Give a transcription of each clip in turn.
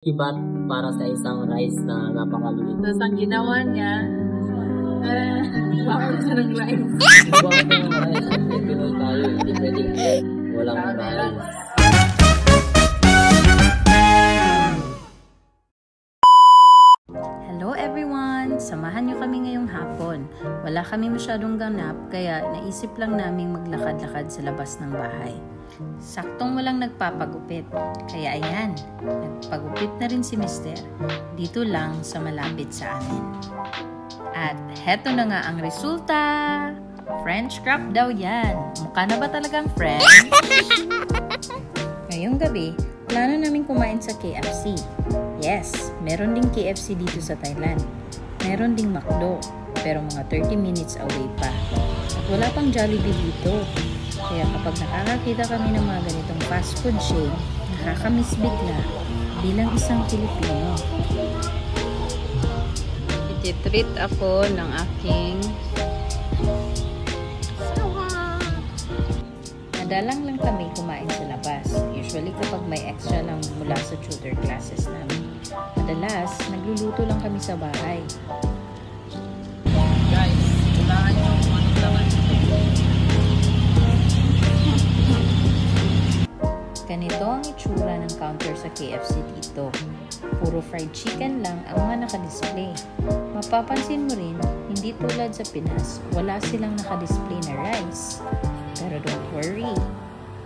Kibat para sa isang rice na napakalulit. Tapos ang ginawa niya, bakit siya ng rice? Bakit ng rice? Siyempre, Pinoy tayo. Hindi pwedeng walang rice. Hello everyone! Samahan niyo kami ngayong hapon. Wala kami masyadong ganap kaya naisip lang naming maglakad-lakad sa labas ng bahay. Saktong walang nagpapagupit. Kaya ayan, nagpagupit na rin si Mister. Dito lang sa malapit sa amin. At heto na nga ang resulta! French crop daw yan. Mukha na ba talagang French? Ngayong gabi, plano namin kumain sa KFC. Yes, meron ding KFC dito sa Thailand. Meron ding McDo, pero mga 30 minutes away pa. At wala pang Jollibee dito. Kaya kapag nakakakita kami ng mga ganitong fast food chain, nakakamiss bigla bilang isang Pilipino. Iti-treat ako ng aking Madalang lang kami kumain sa labas. Usually kapag may extra lang mula sa tutor classes namin. Madalas, nagluluto lang kami sa bahay. guys. Kailangan nyo kung anong laman. Ganito ang itsura ng counter sa KFC dito. Puro fried chicken lang ang mga nakadisplay. Mapapansin mo rin, hindi tulad sa Pinas, wala silang nakadisplay na rice. Pero don't worry,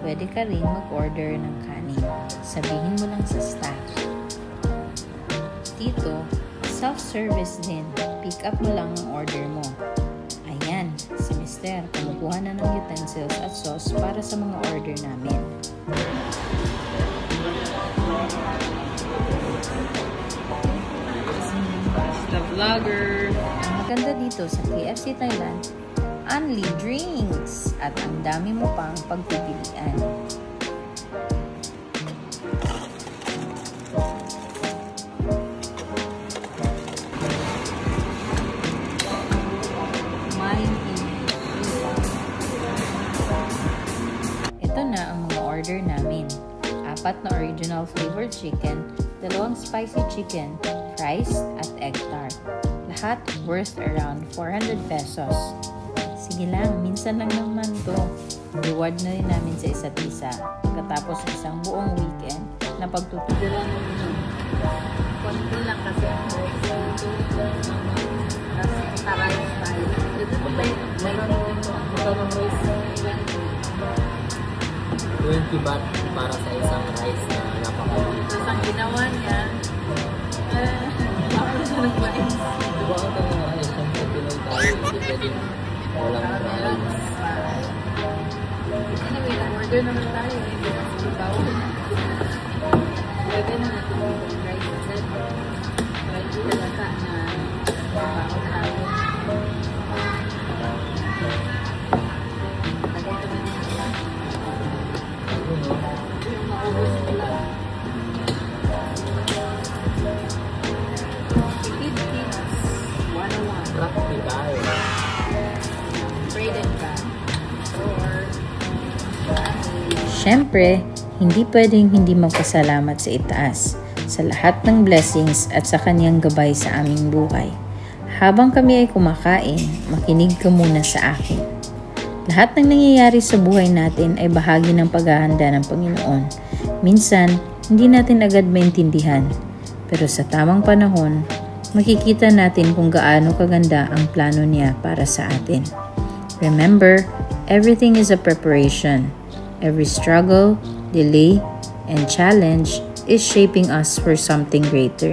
pwede ka rin mag-order ng kanin. Sabihin mo lang sa staff. Dito, self-service din. Pick up mo lang ang order mo. Ayan, si Mister, kumukuha na ng utensils at sauce para sa mga order namin. The vlogger. Ang maganda dito sa KFC Thailand, only drinks at ang dami mo pang pagpipilian. Ito na ang mga order namin. 4 na original flavored chicken, 2 spicy chicken, fries at egg tart. Lahat worth around 400 pesos. Sige lang, minsan lang naman to. Reward na rin namin sa isa't isa. Pagkatapos ng isang buong weekend na pagtutugulan namin. Konti lang kasi ang rice. Tapos taray tayo. Dito po tayo. Meron dito. Ito ng rice. 20 baht para sa isang rice na napakalulit. Tapos ang ginawa niya, bakit siya ng rice? Bakit ng rice? Siyempre, Pinoy tayo. Hindi pwedeng walang rice. Anyway, nag-order naman tayo. Hindi na sa bawal. Pwede na natin yung rice agad. Kaya hindi talaga na bawal tayo. Yung maubos ko lang. Philippines 101. Practical. Braided bag. Or Siyempre, hindi pwedeng hindi magpasalamat sa itaas sa lahat ng blessings at sa kanyang gabay sa aming buhay. Habang kami ay kumakain, makinig ka muna sa akin. Lahat ng nangyayari sa buhay natin ay bahagi ng paghahanda ng Panginoon. Minsan, hindi natin agad maintindihan. Pero sa tamang panahon, makikita natin kung gaano kaganda ang plano niya para sa atin. Remember, everything is a preparation. Every struggle, delay, and challenge is shaping us for something greater.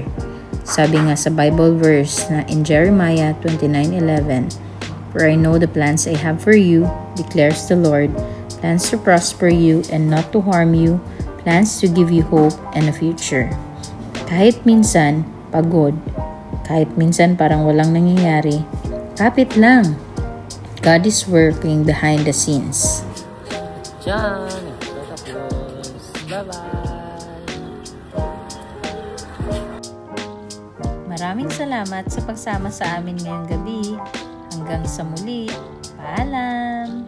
Sabi nga sa Bible verse na in Jeremiah 29:11, "For I know the plans I have for you, declares the Lord, plans to prosper you and not to harm you, plans to give you hope and a future." Kahit minsan pagod, kahit minsan parang walang nangyayari, kapit lang. God is working behind the scenes. Diyan. Tapos. Bye-bye. Maraming salamat sa pagsama sa amin ngayong gabi. Hanggang sa muli. Paalam!